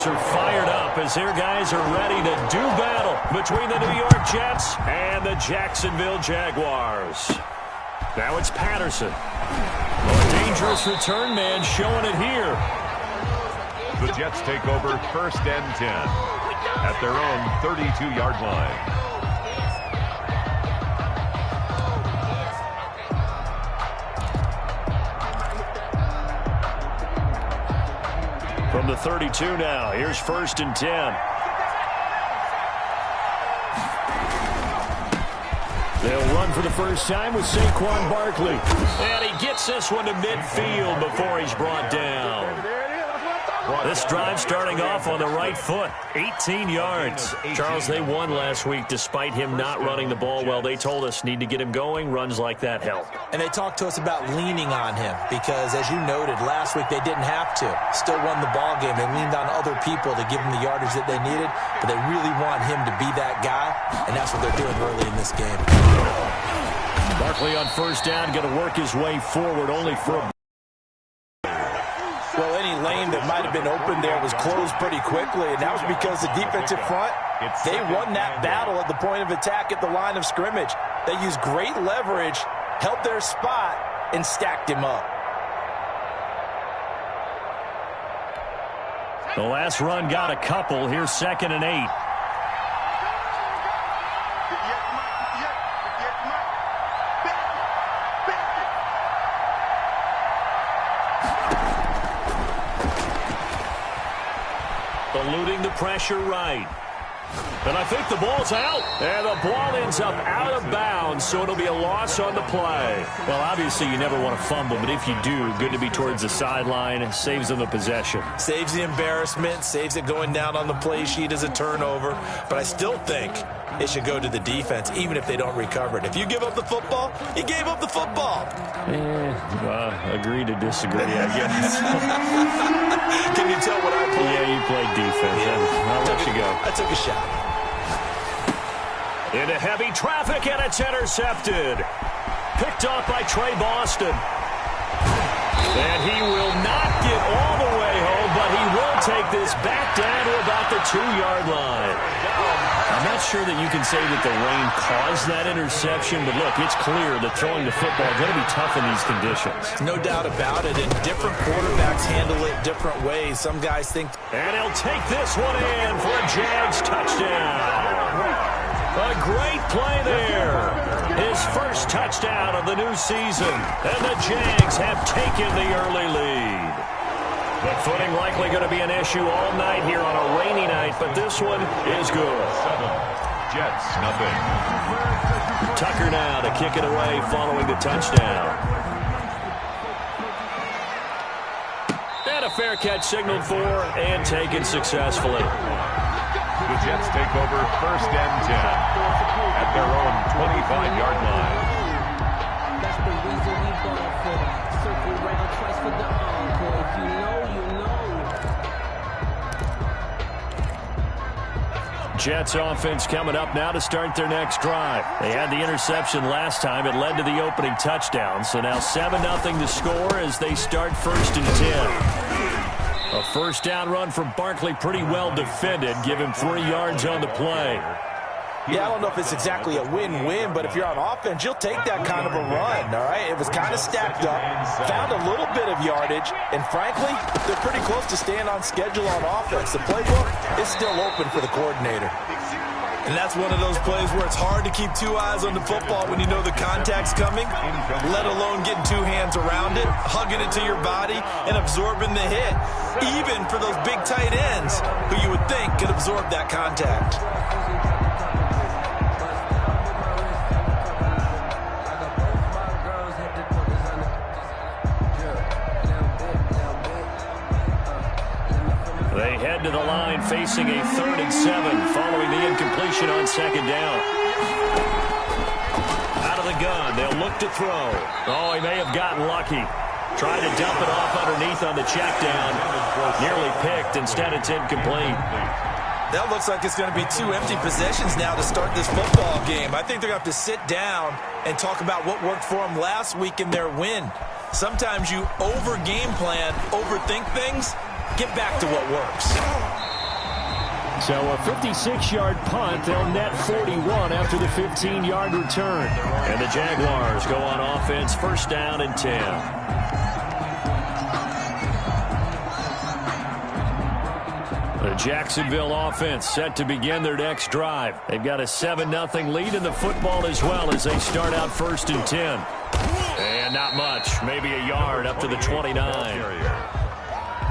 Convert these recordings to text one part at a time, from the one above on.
Are fired up as their guys are ready to do battle between the New York Jets and the Jacksonville Jaguars. Now it's Patterson. A dangerous return man showing it here. The Jets take over 1st and 10 at their own 32-yard line. From the 32 now, here's 1st and 10. They'll run for the first time with Saquon Barkley. And he gets this one to midfield before he's brought down. This drive starting off on the right foot, 18 yards. Charles, they won last week despite him not running the ball well. They told us need to get him going. Runs like that help. And they talked to us about leaning on him because, as you noted, last week they didn't have to. Still won the ball game. They leaned on other people to give them the yardage that they needed, but they really want him to be that guy, and that's what they're doing early in this game. Barkley on 1st down, going to work his way forward only for a... Well, any lane that might have been open there was closed pretty quickly, and that was because the defensive front, they won that battle at the point of attack at the line of scrimmage. They used great leverage, held their spot, and stacked him up. The last run got a couple. Here's 2nd and 8. Eluding the pressure right. And I think the ball's out. And the ball ends up out of bounds, so it'll be a loss on the play. Well, obviously you never want to fumble, but if you do, good to be towards the sideline. Saves them the possession. Saves the embarrassment, saves it going down on the play sheet as a turnover. But I still think it should go to the defense, even if they don't recover it. If you give up the football, you gave up the football. Agree to disagree, I guess. Can you tell what I played? Yeah, you played defense. Yeah. I'll let you go. I took a shot. Into heavy traffic, and it's intercepted. Picked off by Trey Boston. And he will not get all the way home, but he will take this back down to about the 2-yard line. I'm not sure that you can say that the rain caused that interception, but look, it's clear that throwing the football is going to be tough in these conditions. No doubt about it, and different quarterbacks handle it different ways. Some guys think... And he'll take this one in for a Jags touchdown. A great play there. His first touchdown of the new season, and the Jags have taken the early lead. But footing likely going to be an issue all night here on a rainy night, but this one is good. 7, Jets, nothing. Tucker now to kick it away following the touchdown. And a fair catch signaled for and taken successfully. The Jets take over 1st and 10 at their own 25-yard line. That's the reason we bought for circle round twice for the encore. If you know, you know. Jets offense coming up now to start their next drive. They had the interception last time. It led to the opening touchdown. So now 7-0 to score as they start 1st and 10. A 1st down run from Barkley, pretty well defended. Give him 3 yards on the play. Yeah, I don't know if it's exactly a win-win, but if you're on offense, you'll take that kind of a run, all right? It was kind of stacked up, found a little bit of yardage, and frankly, they're pretty close to staying on schedule on offense. The playbook is still open for the coordinator. And that's one of those plays where it's hard to keep 2 eyes on the football when you know the contact's coming, let alone getting 2 hands around it, hugging it to your body, and absorbing the hit, even for those big tight ends who you would think could absorb that contact. They head to the line facing a 3rd and 7 following the incompletion on 2nd down. Out of the gun, they'll look to throw. Oh, he may have gotten lucky. Tried to dump it off underneath on the check down. Nearly picked. Instead, it's incomplete. That looks like it's going to be 2 empty possessions now to start this football game. I think they're going to have to sit down and talk about what worked for them last week in their win. Sometimes you over-game plan, overthink things. Get back to what works. So a 56-yard punt. They'll net 41 after the 15-yard return. And the Jaguars go on offense, first down and 10. The Jacksonville offense set to begin their next drive. They've got a 7-0 lead in the football as well as they start out first and 10. And not much, maybe a yard up to the 29.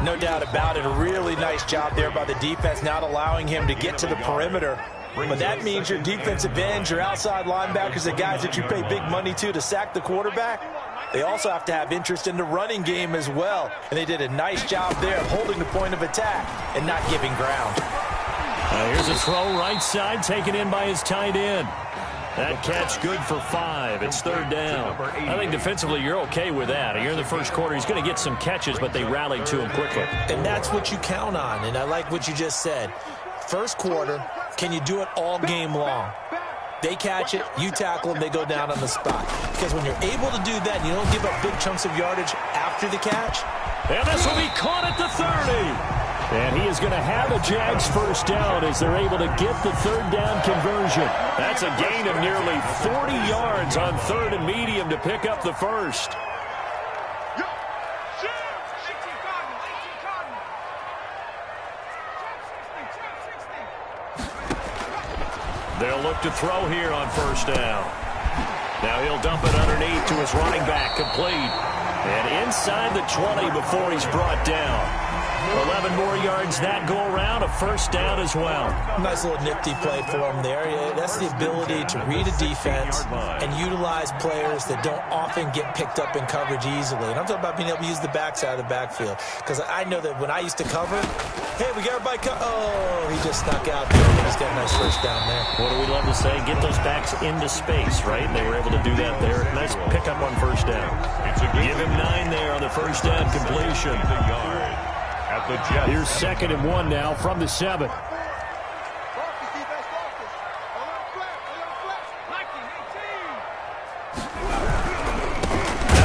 No doubt about it. A really nice job there by the defense, not allowing him to get to the perimeter. But that means your defensive ends, your outside linebackers, the guys that you pay big money to sack the quarterback, they also have to have interest in the running game as well. And they did a nice job there of holding the point of attack and not giving ground. Here's a throw right side taken in by his tight end. That catch good for 5. It's third down. I think defensively you're okay with that. Here in the first quarter, he's going to get some catches, but they rallied to him quickly. And that's what you count on, and I like what you just said. First quarter, can you do it all game long? They catch it, you tackle them, they go down on the spot. Because when you're able to do that, and you don't give up big chunks of yardage after the catch. And this will be caught at the 30. And he is going to have a Jags first down as they're able to get the third down conversion. That's a gain of nearly 40 yards on third and medium to pick up the first. They'll look to throw here on first down. Now he'll dump it underneath to his running back, complete. And inside the 20 before he's brought down. 11 more yards that go around, a first down as well. Nice little nifty play for him there. That's the ability to read a defense and utilize players that don't often get picked up in coverage easily. And I'm talking about being able to use the backside of the backfield. Because I know that when I used to cover, hey, we got everybody oh, he just snuck out there. He's got a nice first down there. What do we love to say? Get those backs into space, right? They were able to do that there. Nice pickup on first down. Give him 9 there on the first down completion. At the Jets. Here's second and 1 now from the 7. Now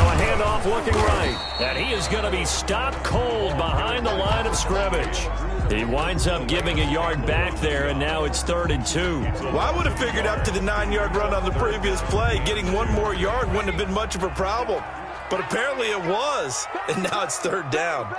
a handoff looking right. And he is going to be stopped cold behind the line of scrimmage. He winds up giving a yard back there, and now it's 3rd and 2. Well, I would have figured after the 9-yard run on the previous play, getting 1 more yard wouldn't have been much of a problem. But apparently it was, and now it's 3rd down.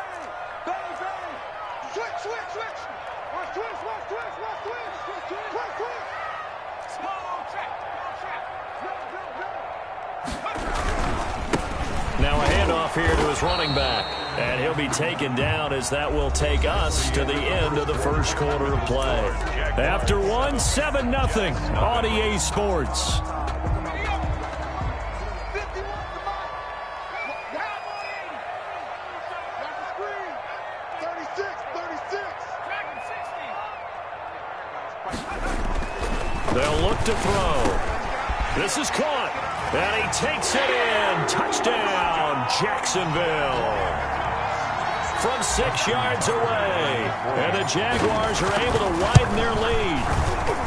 Now a handoff here to his running back. And he'll be taken down as that will take us to the end of the first quarter of play. After 1, 7-0 on EA Sports. They'll look to throw. This is caught. And he takes it in. Touchdown, Jacksonville. From 6 yards away. And the Jaguars are able to widen their lead.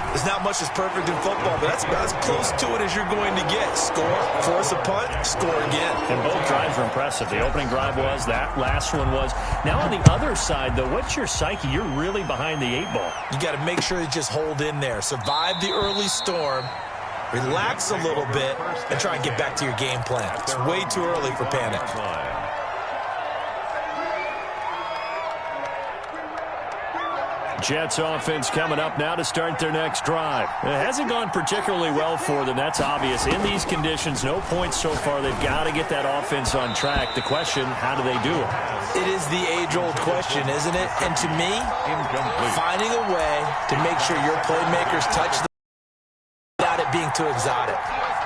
There's not much that's perfect in football, but that's about as close to it as you're going to get. Score, force a punt, score again. And both drives were impressive. The opening drive was, that last one was. Now on the other side, though, what's your psyche? You're really behind the 8 ball. You got to make sure you just hold in there. Survive the early storm. Relax a little bit and try and get back to your game plan. It's way too early for panic. Jets offense coming up now to start their next drive. It hasn't gone particularly well for them. That's obvious. In these conditions, no points so far. They've got to get that offense on track. The question, how do they do it? It is the age-old question, isn't it? And to me, finding a way to make sure your playmakers touch the without it being too exotic.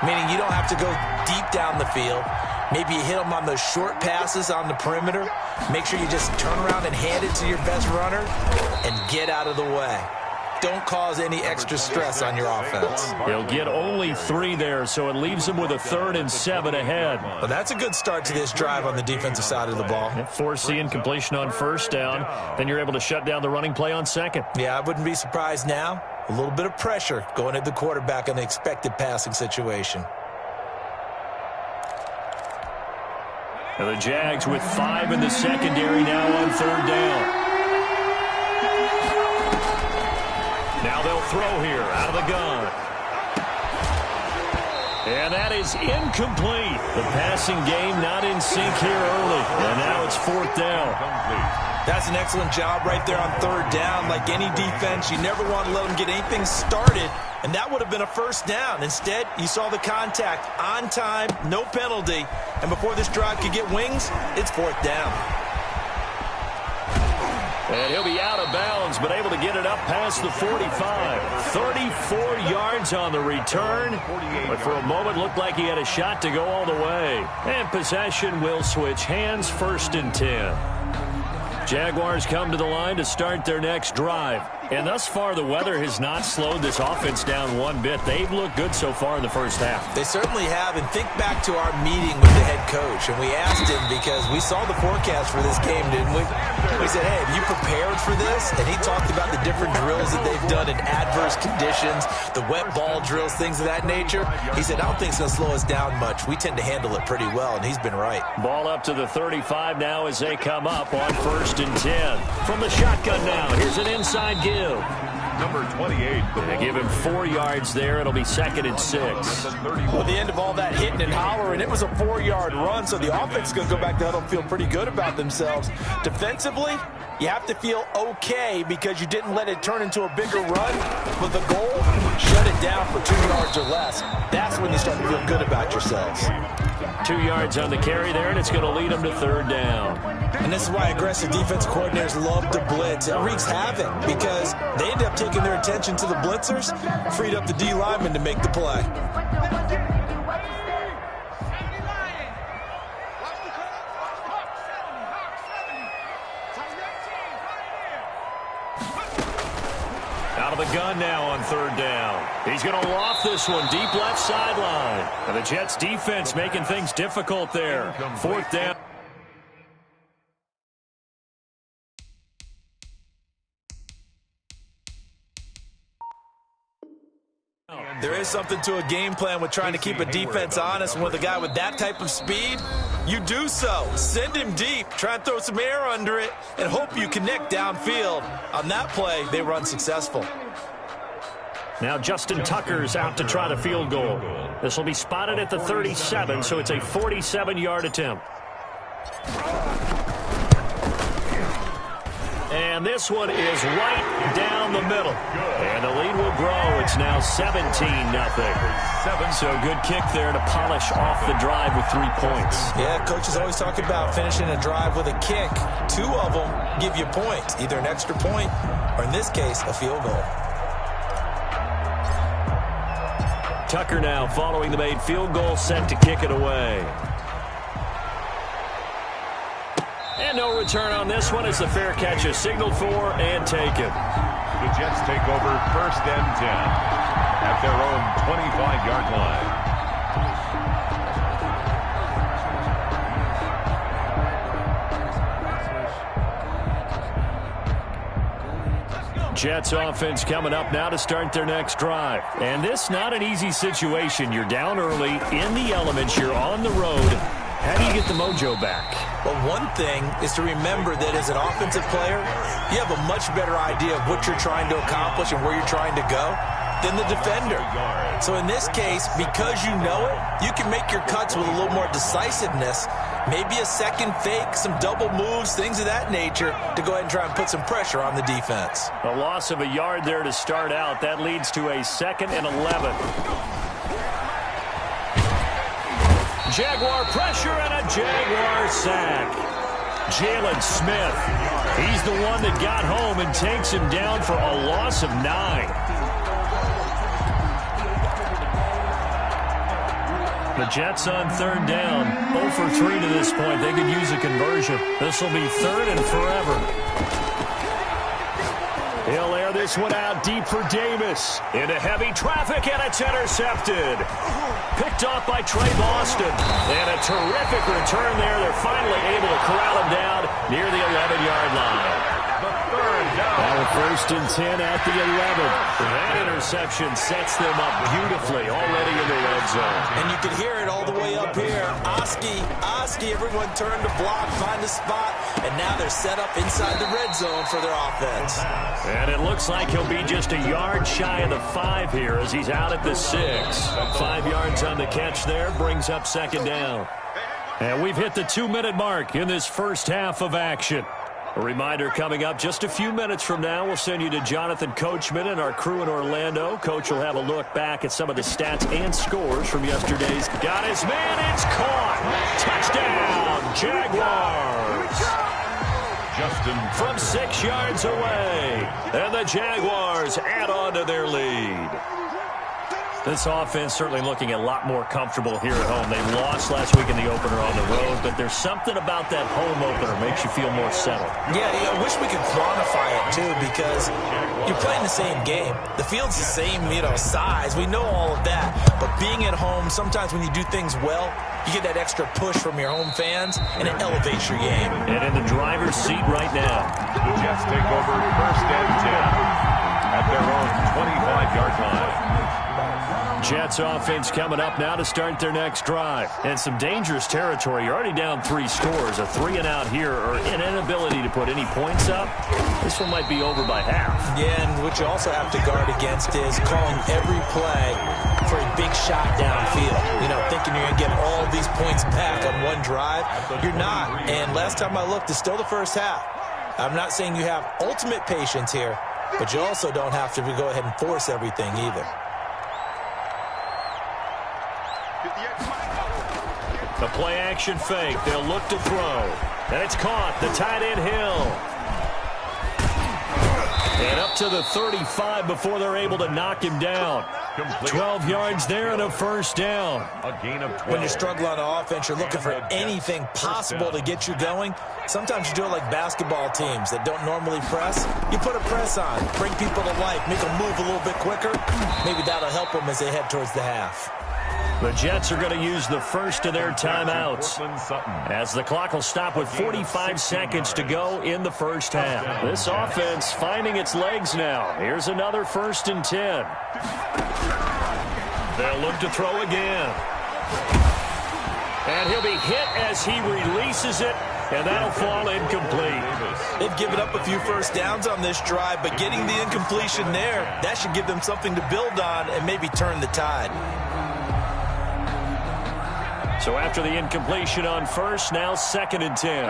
Meaning you don't have to go deep down the field. Maybe you hit them on those short passes on the perimeter. Make sure you just turn around and hand it to your best runner and get out of the way. Don't cause any extra stress on your offense. He'll get only 3 there, so it leaves him with a 3rd and 7 ahead. Well, that's a good start to this drive on the defensive side of the ball. Foreseeing completion on first down. Then you're able to shut down the running play on second. Yeah, I wouldn't be surprised now. A little bit of pressure going at the quarterback in the expected passing situation. Now the Jags with 5 in the secondary now on 3rd down. throw here out of the gun. And that is incomplete. The passing game not in sync here early. And now it's 4th down. That's an excellent job right there on 3rd down. Like any defense, you never want to let them get anything started. And that would have been a 1st down. Instead, you saw the contact on time, no penalty. And before this drive could get wings, it's 4th down. And he'll be out of bounds, but able to get it up past the 45. 34 yards on the return. But for a moment, looked like he had a shot to go all the way. And possession will switch hands, 1st and 10. Jaguars come to the line to start their next drive. And thus far, the weather has not slowed this offense down one bit. They've looked good so far in the first half. They certainly have. And think back to our meeting with the head coach. And we asked him because we saw the forecast for this game, didn't we? We said, hey, have you prepared for this? And he talked about the different drills that they've done in adverse conditions, the wet ball drills, things of that nature. He said, I don't think it's going to slow us down much. We tend to handle it pretty well, and he's been right. Ball up to the 35 now as they come up on 1st and 10. From the shotgun now, here's an inside give. Number 28. They give him 4 yards there. It'll be 2nd and 6. Well, at the end of all that hitting and hollering, it was a 4-yard run, so the offense is going to go back to huddle and feel pretty good about themselves. Defensively, you have to feel okay because you didn't let it turn into a bigger run. But the goal, shut it down for 2 yards or less. That's when you start to feel good about yourselves. 2 yards on the carry there, and it's going to lead them to 3rd down. And this is why aggressive defense coordinators love to blitz. It wreaks havoc because they end up taking their attention to the blitzers, freed up the D lineman to make the play. Out of the gun now on 3rd down. He's going to loft this one deep left sideline. And the Jets defense making things difficult there. 4th down. There is something to a game plan with trying to keep a defense honest. And with a guy with that type of speed, you do so. Send him deep, try and throw some air under it, and hope you connect downfield. On that play, they were unsuccessful. Now Justin Tucker's out to try the field goal. This will be spotted at the 37, so it's a 47-yard attempt. And this one is right down the middle. And the lead will grow. It's now 17-0. So good kick there to polish off the drive with 3 points. Yeah, coaches always talk about finishing a drive with a kick. 2 of them give you points, either an extra point or, in this case, a field goal. Tucker now following the made field goal, set to kick it away. And no return on this one as the fair catch is signaled for and taken. The Jets take over 1st and 10 at their own 25-yard line. Jets offense coming up now to start their next drive. And this not an easy situation. You're down early, in the elements, you're on the road. How do you get the mojo back? Well, one thing is to remember that as an offensive player, you have a much better idea of what you're trying to accomplish and where you're trying to go than the defender. So in this case, because you know it, you can make your cuts with a little more decisiveness, maybe a second fake, some double moves, things of that nature, to go ahead and try and put some pressure on the defense. A loss of a yard there to start out. That leads to a 2nd and 11. Jaguar pressure and a Jaguar sack. Jalen Smith, he's the one that got home and takes him down for a loss of 9. The Jets on 3rd down, 0 for 3 to this point. They could use a conversion. This will be 3rd and forever. He'll air this one out deep for Davis. Into heavy traffic, and it's intercepted. Picked off by Trey Boston. And a terrific return there. They're finally able to corral him down near the 11-yard line. The 3rd down. That First and 10 at the 11. That interception sets them up beautifully already in the red zone. And you can hear it all the way up here. Oski, everyone turned to block, find a spot, and now they're set up inside the red zone for their offense. And it looks like he'll be just a yard shy of the 5 here as he's out at the 6. 5 yards on the catch there, brings up second down. And we've hit the 2-minute mark in this first half of action. A reminder coming up just a few minutes from now, we'll send you to Jonathan Coachman and our crew in Orlando. Coach will have a look back at some of the stats and scores from yesterday's. Got his man, it's caught. Touchdown, Jaguars. Justin From 6 yards away, and the Jaguars add on to their lead. This offense certainly looking a lot more comfortable here at home. They lost last week in the opener on the road, but there's something about that home opener makes you feel more settled. Yeah, I wish we could quantify it, too, because you're playing the same game. The field's the same, size. We know all of that. But being at home, sometimes when you do things well, you get that extra push from your home fans, and it elevates your game. And in the driver's seat right now. The Jets take over first and 10 at their own 25-yard line. Jets offense coming up now to start their next drive. And some dangerous territory. You're already down 3 scores. A 3-and-out here or an inability to put any points up. This one might be over by half. Yeah, and what you also have to guard against is calling every play for a big shot downfield. Thinking you're going to get all these points back on one drive. You're not. And last time I looked, it's still the first half. I'm not saying you have ultimate patience here, but you also don't have to go ahead and force everything either. The play-action fake. They'll look to throw. And it's caught. The tight end Hill. And up to the 35 before they're able to knock him down. 12 yards there and a first down. A gain of 12. When you struggle on offense, you're looking for anything possible to get you going. Sometimes you do it like basketball teams that don't normally press. You put a press on, bring people to life, make them move a little bit quicker. Maybe that'll help them as they head towards the half. The Jets are going to use the first of their timeouts as the clock will stop with 45 seconds to go in the first half. This offense finding its legs now. Here's another first and 10. They'll look to throw again. And he'll be hit as he releases it, and that'll fall incomplete. They've given up a few first downs on this drive, but getting the incompletion there, that should give them something to build on and maybe turn the tide. So after the incompletion on first, now second and 10.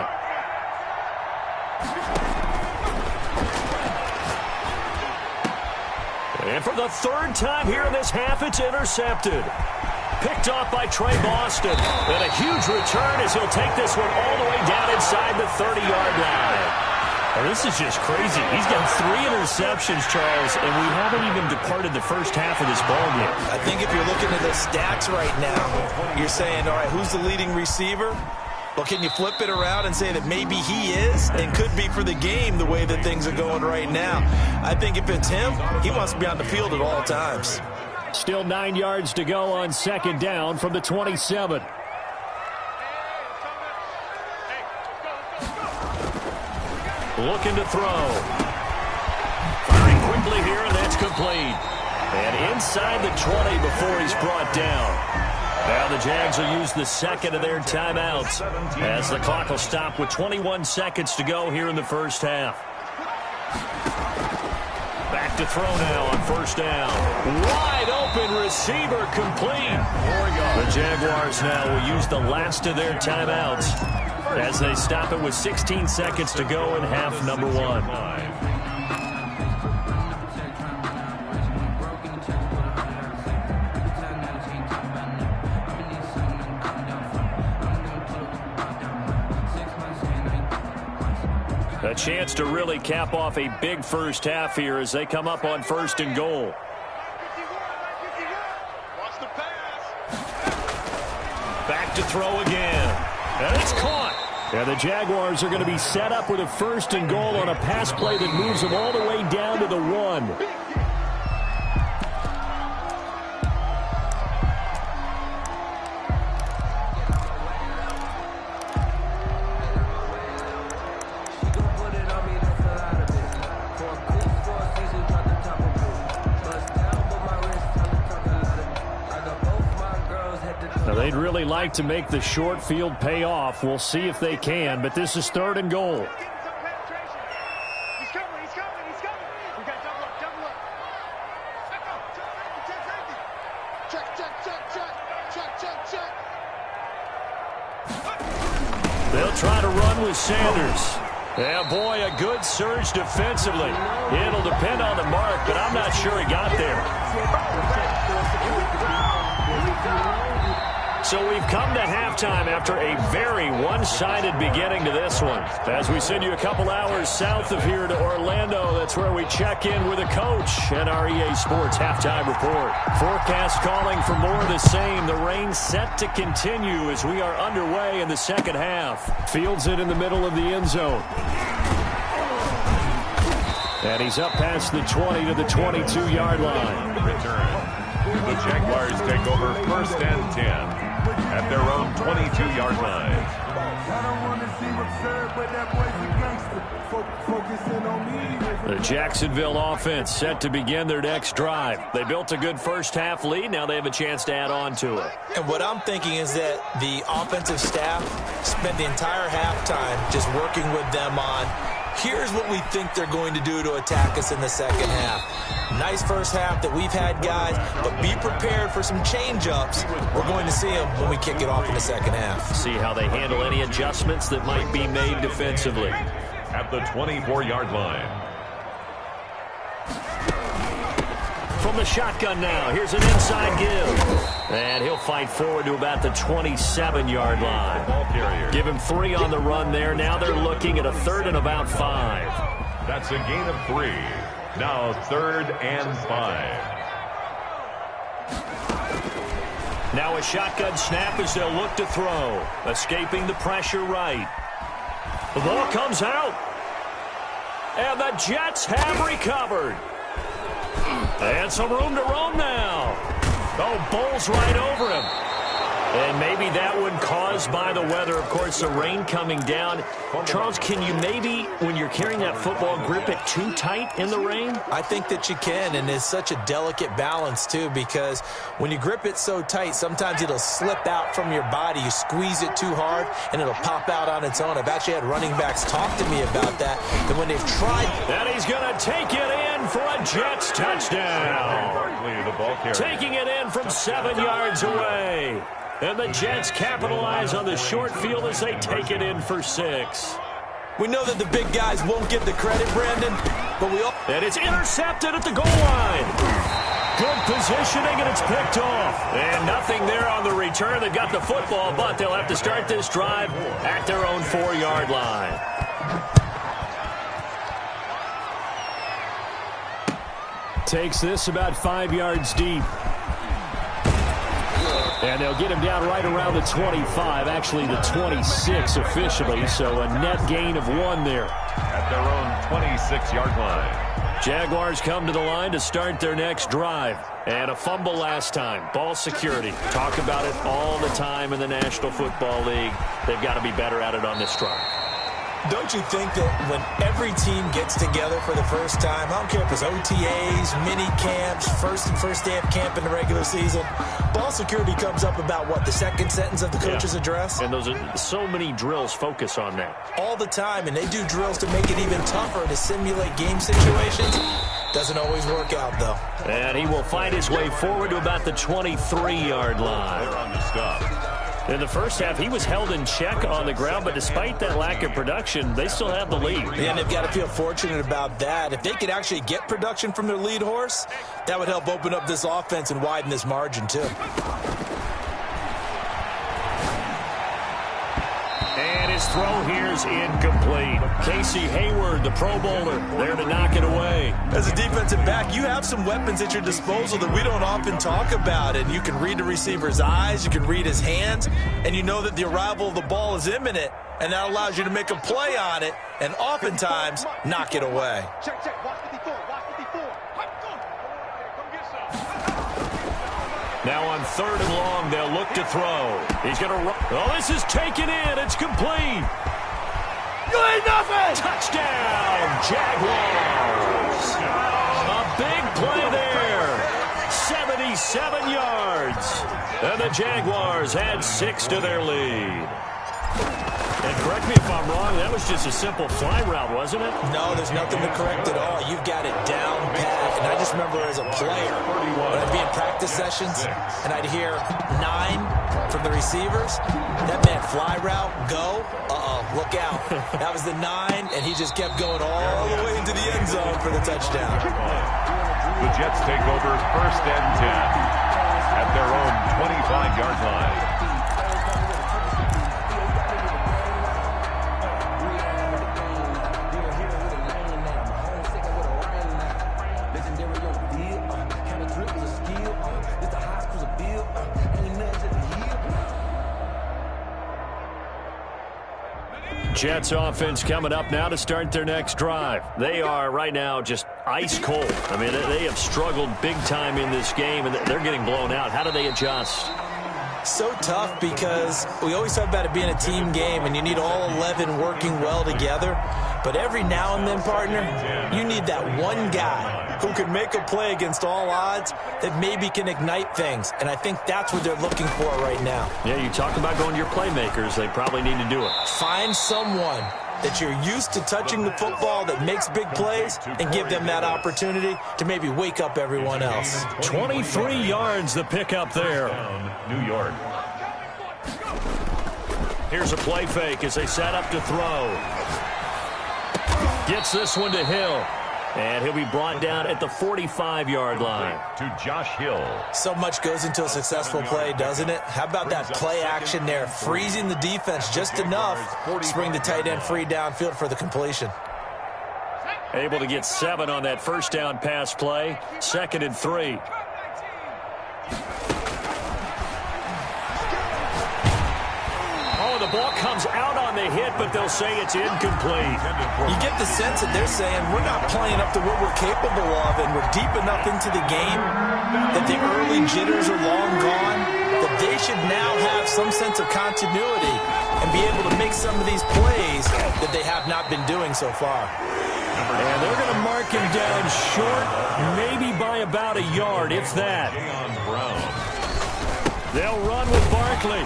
And for the third time here in this half, it's intercepted. Picked off by Trey Boston. And a huge return as he'll take this one all the way down inside the 30-yard line. Oh, this is just crazy. He's got 3 interceptions, Charles, and we haven't even departed the first half of this ballgame. I think if you're looking at the stats right now, you're saying, all right, who's the leading receiver? Well, can you flip it around and say that maybe he is and could be for the game the way that things are going right now? I think if it's him, he wants to be on the field at all times. Still 9 yards to go on second down from the 27. Looking to throw. Firing quickly here, and that's complete. And inside the 20 before he's brought down. Now the Jags will use the second of their timeouts as the clock will stop with 21 seconds to go here in the first half. Back to throw now on first down. Wide open receiver complete. The Jaguars now will use the last of their timeouts as they stop it with 16 seconds to go in half number 1. A chance to really cap off a big first half here as they come up on first and goal. Back to throw again. And it's caught. And the Jaguars are going to be set up with a first and goal on a pass play that moves them all the way down to the 1. They'd really like to make the short field pay off. We'll see if they can, but this is 3rd and goal. They'll try to run with Sanders. Yeah, boy, a good surge defensively. It'll depend on the mark, but I'm not sure he got there. So we've come to halftime after a very one-sided beginning to this one. As we send you a couple hours south of here to Orlando, that's where we check in with a coach and our EA Sports halftime report. Forecast calling for more of the same. The rain set to continue as we are underway in the second half. Fields it in the middle of the end zone. And he's up past the 20 to the 22-yard line. Return. The Jaguars take over 1st and 10. At their own 22-yard line. The Jacksonville offense set to begin their next drive. They built a good first-half lead. Now they have a chance to add on to it. And what I'm thinking is that the offensive staff spent the entire halftime just working with them on, here's what we think they're going to do to attack us in the second half. Nice first half that we've had, guys, but be prepared for some change-ups. We're going to see them when we kick it off in the second half. See how they handle any adjustments that might be made defensively. At the 24-yard line. From the shotgun now, here's an inside give. And he'll fight forward to about the 27-yard line. Ball carrier. Give him 3 on the run there. Now they're looking at a 3rd and about 5. That's a gain of 3. Now 3rd and 5. Now a shotgun snap as they'll look to throw. Escaping the pressure right. The ball comes out. And the Jets have recovered. And some room to roam now. Oh, bowls right over him. And maybe that one caused by the weather. Of course, the rain coming down. Charles, can you maybe, when you're carrying that football, grip it too tight in the rain? I think that you can, and it's such a delicate balance, too, because when you grip it so tight, sometimes it'll slip out from your body. You squeeze it too hard, and it'll pop out on its own. I've actually had running backs talk to me about that, and when they've tried... And he's going to take it in for a Jets touchdown. The ball carrier. Taking it in from 7 yards away. And the Jets capitalize on the short field as they take it in for 6. We know that the big guys won't get the credit, Brandon, but we all... And it's intercepted at the goal line. Good positioning, and it's picked off. And nothing there on the return. They've got the football, but they'll have to start this drive at their own 4-yard line. Takes this about 5 yards deep. And they'll get him down right around the 25, actually the 26 officially, so a net gain of 1 there. At their own 26-yard line. Jaguars come to the line to start their next drive. And a fumble last time. Ball security. Talk about it all the time in the National Football League. They've got to be better at it on this drive. Don't you think that when every team gets together for the first time, I don't care if it's OTAs, mini camps, first day of camp in the regular season, ball security comes up about, what, the second sentence of the coach's address? And those are so many drills focus on that. All the time, and they do drills to make it even tougher to simulate game situations. Doesn't always work out, though. And he will find his way forward to about the 23-yard line. They're on the stop. In the first half, he was held in check on the ground, but despite that lack of production, they still have the lead. And they've got to feel fortunate about that. If they could actually get production from their lead horse, that would help open up this offense and widen this margin, too. And his throw here is incomplete. Casey Hayward, the Pro Bowler, there to knock it away. As a defensive back, you have some weapons at your disposal that we don't often talk about. And you can read the receiver's eyes, you can read his hands, and you know that the arrival of the ball is imminent. And that allows you to make a play on it and oftentimes knock it away. Check. Watch 54. Now on 3rd and long, they'll look to throw. He's going to run. Oh, this is taken in. It's complete. You ain't nothing. Touchdown, Jaguars. A big play there. 77 yards. And the Jaguars add 6 to their lead. And correct me if I'm wrong, that was just a simple fly route, wasn't it? No, there's nothing to correct at all. You've got it down pat. And I just remember as a player, when I'd be in practice sessions, and I'd hear 9 from the receivers, that meant fly route, go, look out. That was the 9, and he just kept going all the way into the end zone for the touchdown. The Jets take over 1st and 10 at their own 25-yard line. Jets offense coming up now to start their next drive. They are right now just ice cold. I mean, they have struggled big time in this game, and they're getting blown out. How do they adjust? So tough because we always talk about it being a team game, and you need all 11 working well together. But every now and then, partner, you need that one guy who can make a play against all odds that maybe can ignite things. And I think that's what they're looking for right now. Yeah, you talk about going to your playmakers. They probably need to do it. Find someone that you're used to touching the football that makes big plays and give them that opportunity to maybe wake up everyone else. 23 yards the pickup there. New York. Here's a play fake as they set up to throw. Gets this one to Hill. And he'll be brought down at the 45-yard line. To Josh Hill. So much goes into a successful play, doesn't it? How about that play action there, freezing the defense just enough to bring the tight end free downfield for the completion. Able to get 7 on that first down pass play. 2nd and 3. The ball comes out on the hit, but they'll say it's incomplete. You get the sense that they're saying we're not playing up to what we're capable of, and we're deep enough into the game that the early jitters are long gone, that they should now have some sense of continuity and be able to make some of these plays that they have not been doing so far. And they're going to mark him down short, maybe by about a yard, if that. They'll run with Barkley.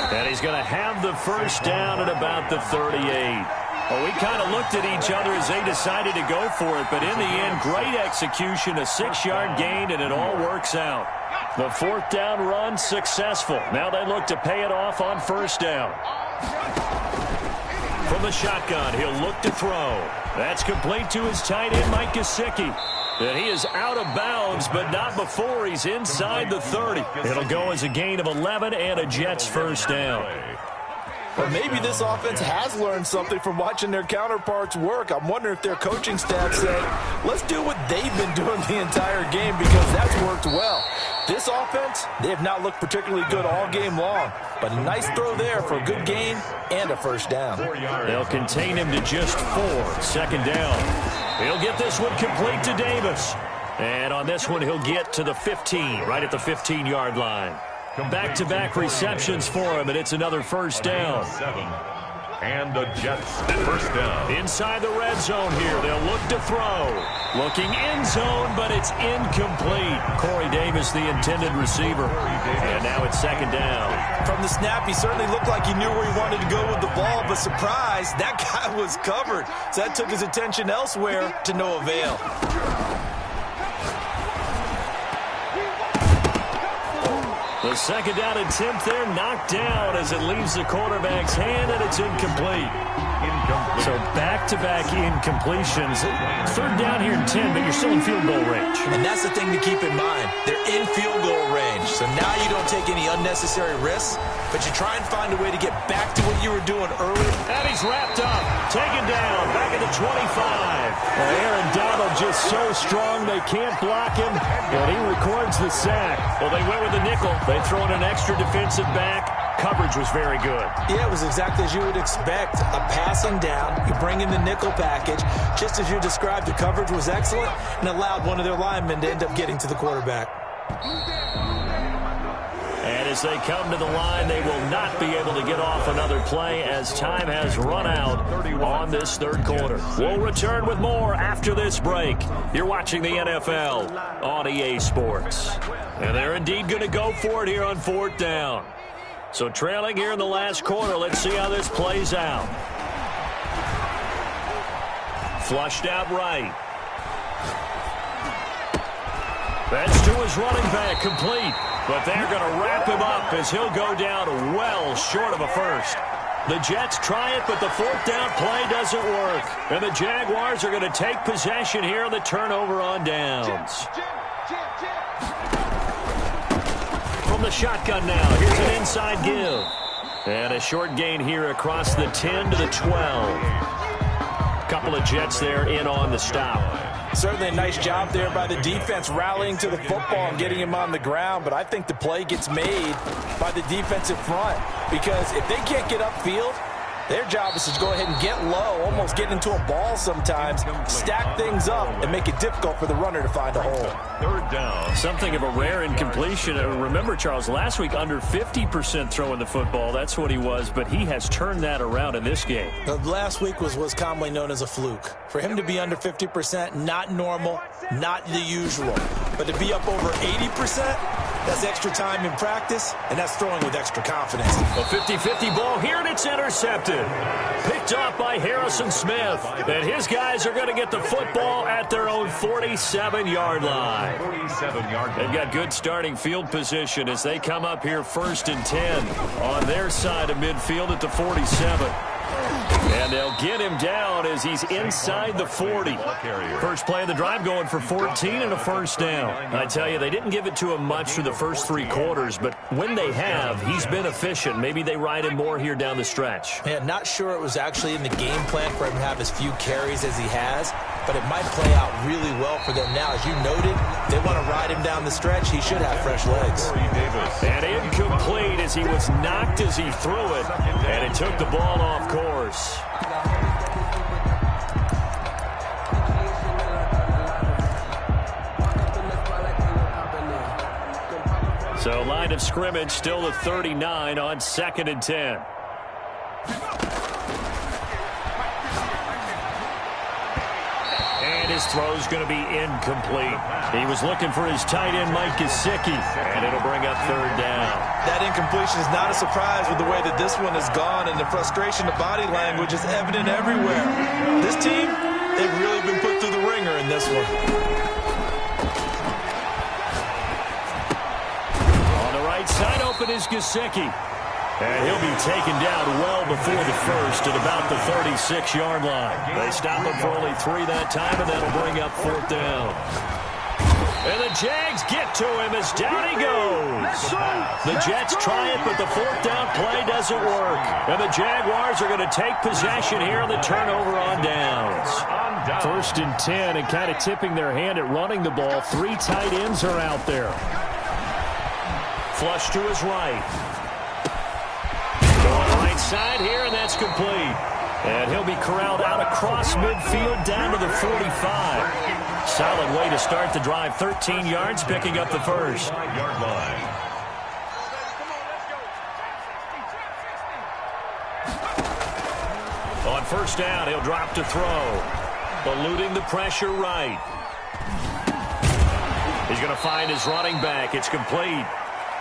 And he's going to have the first down at about the 38. Well, we kind of looked at each other as they decided to go for it, but in the end, great execution, a 6-yard gain, and it all works out. The 4th down run successful. Now they look to pay it off on 1st down. From the shotgun, he'll look to throw. That's complete to his tight end, Mike Gesicki. And he is out of bounds, but not before he's inside the 30. It'll go as a gain of 11 and a Jets first down. Well, maybe this offense has learned something from watching their counterparts work. I'm wondering if their coaching staff said, let's do what they've been doing the entire game because that's worked well. This offense, they have not looked particularly good all game long, but a nice throw there for a good gain and a first down. They'll contain him to just 4. 2nd down. He'll get this one complete to Davis. And on this one, he'll get to the 15, right at the 15-yard line. Back-to-back receptions for him, and it's another first down. And the Jets first down. Inside the red zone here, they'll look to throw. Looking end zone, but it's incomplete. Corey Davis, the intended receiver. And now it's 2nd down. From the snap, he certainly looked like he knew where he wanted to go with the ball, but surprise, that guy was covered. So that took his attention elsewhere to no avail. The 2nd down attempt there knocked down as it leaves the quarterback's hand, and it's incomplete. So back-to-back incompletions. 3rd down here in 10, but you're still in field goal range. And that's the thing to keep in mind. They're in field goal range. So now you don't take any unnecessary risks, but you try and find a way to get back to what you were doing earlier. And he's wrapped up, taken down, back at the 25. Well, Aaron Donald just so strong they can't block him, and he records the sack. Well, they went with the nickel. They throw in an extra defensive back. Coverage was very good. Yeah, it was exactly as you would expect. A passing down, you bring in the nickel package. Just as you described, the coverage was excellent and allowed one of their linemen to end up getting to the quarterback. And as they come to the line, they will not be able to get off another play as time has run out on this third quarter. We'll return with more after this break. You're watching the NFL on EA Sports. And they're indeed going to go for it here on 4th down. So trailing here in the last quarter, let's see how this plays out. Flushed out right. That's to his running back, complete. But they're going to wrap him up as he'll go down well short of a first. The Jets try it, but the 4th down play doesn't work. And the Jaguars are going to take possession here on the turnover on downs. From the shotgun now, here's an inside give. And a short gain here across the 10 to the 12. Couple of Jets there in on the stop. Certainly a nice job there by the defense rallying to the football and getting him on the ground, but I think the play gets made by the defensive front because if they can't get upfield, their job is to go ahead and get low, almost get into a ball sometimes, stack things up, and make it difficult for the runner to find a hole. 3rd down. Something of a rare incompletion. Remember, Charles, last week under 50% throwing the football. That's what he was, but he has turned that around in this game. Last week was what's commonly known as a fluke. For him to be under 50%, not normal, not the usual. But to be up over 80%, that's extra time in practice, and that's throwing with extra confidence. A 50-50 ball here, and it's intercepted. Picked off by Harrison Smith. And his guys are going to get the football at their own 47-yard line. 47-yard line. They've got good starting field position as they come up here 1st and 10 on their side of midfield at the 47. And they'll get him down as he's inside the 40. First play of the drive going for 14 and a first down. I tell you, they didn't give it to him much through the first 3 quarters, but when they have, he's been efficient. Maybe they ride him more here down the stretch. Man, not sure it was actually in the game plan for him to have as few carries as he has, but it might play out really well for them now. As you noted, they want to ride him down the stretch. He should have fresh legs. And incomplete as he was knocked as he threw it, and it took the ball off course. So line of scrimmage still the 39 on 2nd and 10. And his throw's going to be incomplete. He was looking for his tight end, Mike Gesicki, and it'll bring up 3rd down. That incompletion is not a surprise with the way that this one has gone, and the frustration, the body language is evident everywhere. This team, they've really been put through the ringer in this one. On the right side open is Gesicki. And he'll be taken down well before the first at about the 36-yard line. They stop him for only 3 that time, and that'll bring up 4th down. And the Jags get to him as down he goes. The Jets try it, but the 4th down play doesn't work. And the Jaguars are going to take possession here on the turnover on downs. 1st and 10, and kind of tipping their hand at running the ball. 3 tight ends are out there. Flush to his right. Going right side here, and that's complete. And he'll be corralled out across midfield down to the 45. Solid way to start the drive. 13 yards, picking up the first. Yard line. On 1st down, he'll drop to throw. Eluding the pressure right. He's going to find his running back. It's complete.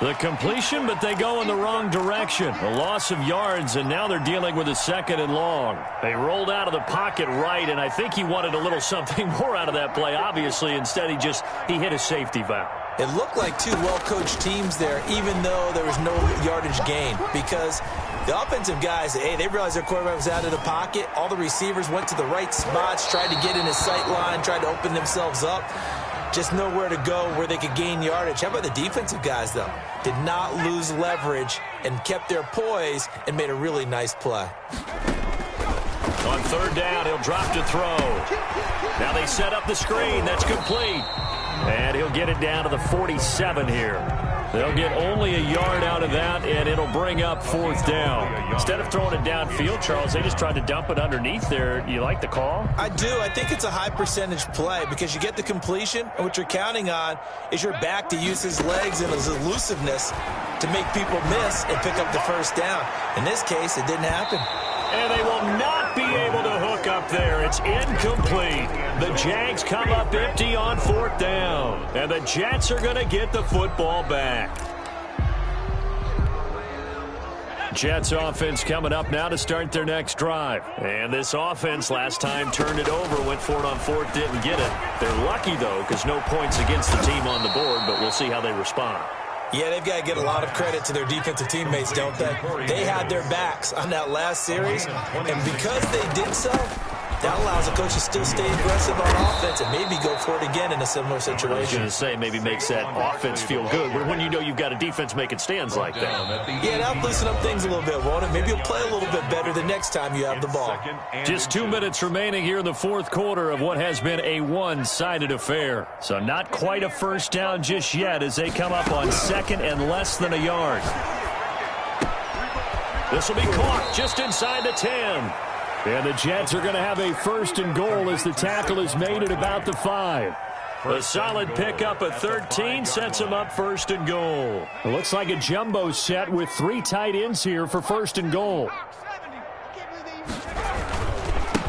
The completion, but they go in the wrong direction. A loss of yards, and now they're dealing with a 2nd and long. They rolled out of the pocket right, and I think he wanted a little something more out of that play, obviously. Instead, he hit a safety valve. It looked like 2 well-coached teams there, even though there was no yardage gain, because the offensive guys, hey, they realized their quarterback was out of the pocket. All the receivers went to the right spots, tried to get in his sight line, tried to open themselves up. Just nowhere to go where they could gain yardage. How about the defensive guys, though? Did not lose leverage and kept their poise and made a really nice play. On 3rd down, he'll drop to throw. Now they set up the screen. That's complete. And he'll get it down to the 47 here. They'll get only a yard out of that, and it'll bring up 4th down. Instead of throwing it downfield, Charles, they just tried to dump it underneath there. You like the call? I do. I think it's a high-percentage play because you get the completion, and what you're counting on is your back to use his legs and his elusiveness to make people miss and pick up the 1st down. In this case, it didn't happen. And they will not be able to hook up there. It's incomplete. The Jags come up empty on 4th down. And the Jets are going to get the football back. Jets offense coming up now to start their next drive. And this offense last time turned it over, went for it on 4th, didn't get it. They're lucky, though, because no points against the team on the board, but we'll see how they respond. Yeah, they've got to get a lot of credit to their defensive teammates, don't they? They had their backs on that last series, and because they did so, that allows the coach to still stay aggressive on offense and maybe go for it again in a similar situation. I was going to say, maybe makes that offense feel good when you know you've got a defense making stands like that. Yeah, that'll loosen up things a little bit, won't it? Maybe you'll play a little bit better the next time you have the ball. Just 2 minutes remaining here in the 4th quarter of what has been a one-sided affair. So not quite a first down just yet as they come up on 2nd and less than a yard. This will be caught just inside the 10. And the Jets are going to have a 1st and goal as the tackle is made at about the 5. A solid pickup at 13 sets them up 1st and goal. It looks like a jumbo set with 3 tight ends here for 1st and goal.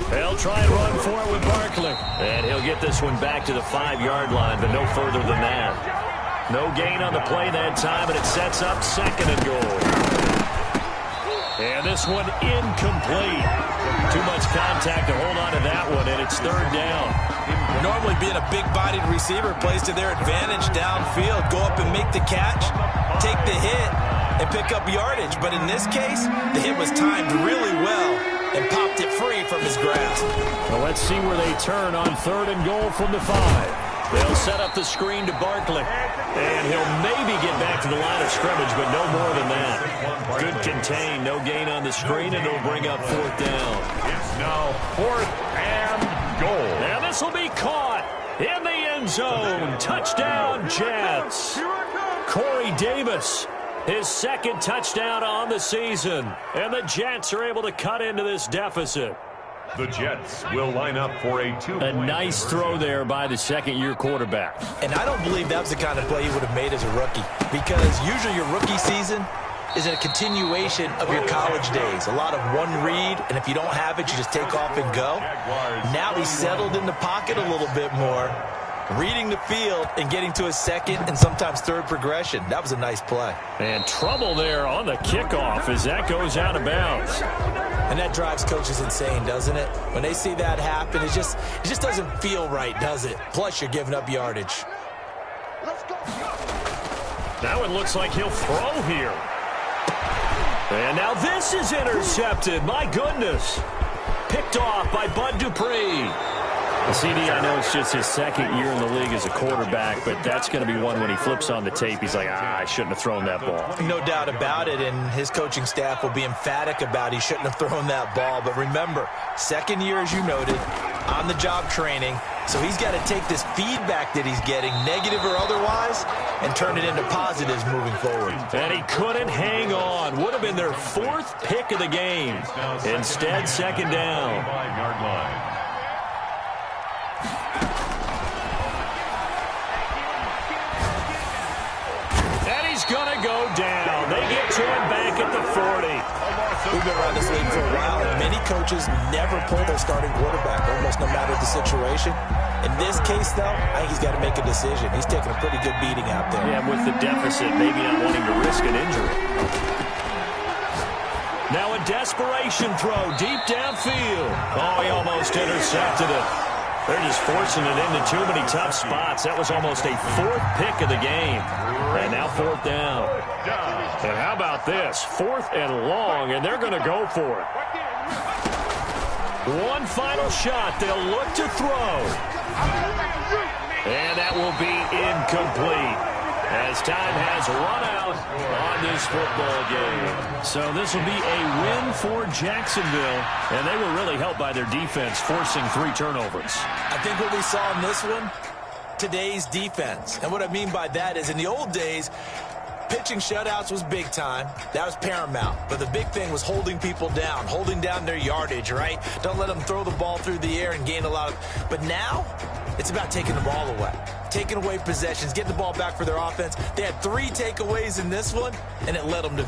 They'll try and run for it with Barkley. And he'll get this one back to the 5-yard line, but no further than that. No gain on the play that time, and it sets up 2nd and goal. And this one incomplete. Too much contact to hold on to that one, and it's 3rd down. Normally being a big-bodied receiver plays to their advantage downfield. Go up and make the catch, take the hit, and pick up yardage. But in this case, the hit was timed really well and popped it free from his grasp. Well, let's see where they turn on 3rd and goal from the 5. They'll set up the screen to Barkley. And he'll maybe get back to the line of scrimmage, but no more than that. Good contain, no gain on the screen, and it'll bring up 4th down. It's now 4th and goal. And this will be caught in the end zone. Touchdown, Jets. Corey Davis, his 2nd touchdown on the season. And the Jets are able to cut into this deficit. The Jets will line up for a 2-point. A nice throw there by the 2nd-year quarterback. And I don't believe that was the kind of play he would have made as a rookie, because usually your rookie season is a continuation of your college days. A lot of one read, and if you don't have it, you just take off and go. Now he's settled in the pocket a little bit more, reading the field and getting to his 2nd and sometimes 3rd progression. That was a nice play. And trouble there on the kickoff as that goes out of bounds. And that drives coaches insane, doesn't it? When they see that happen, it just doesn't feel right, does it? Plus, you're giving up yardage. Now it looks like he'll throw here. And now this is intercepted. My goodness. Picked off by Bud Dupree. CD, I know it's just his 2nd year in the league as a quarterback, but that's going to be one when he flips on the tape. He's like, I shouldn't have thrown that ball. No doubt about it, and his coaching staff will be emphatic about he shouldn't have thrown that ball. But remember, 2nd year, as you noted, on-the-job training, so he's got to take this feedback that he's getting, negative or otherwise, and turn it into positives moving forward. And he couldn't hang on. Would have been their 4th pick of the game. Instead, 2nd down. 5-yard line. Gonna go down. They get to him back at the 40. We've been around this league for a while, and many coaches never pull their starting quarterback, almost no matter the situation. In this case, though, I think he's got to make a decision. He's taking a pretty good beating out there. Yeah, with the deficit, maybe not wanting to risk an injury. Now a desperation throw deep downfield. Oh, he almost intercepted it. They're just forcing it into too many tough spots. That was almost a 4th pick of the game. And now 4th down. And how about this? 4th and long, and they're going to go for it. One final shot. They'll look to throw. And that will be incomplete as time has run out on this football game. So this will be a win for Jacksonville, and they were really helped by their defense, forcing 3 turnovers. I think what we saw in this one, today's defense. And what I mean by that is in the old days, pitching shutouts was big time. That was paramount. But the big thing was holding people down, holding down their yardage, right? Don't let them throw the ball through the air and gain a lot of... But now, it's about taking the ball away. Taking away possessions, getting the ball back for their offense. They had 3 takeaways in this one, and it led them to...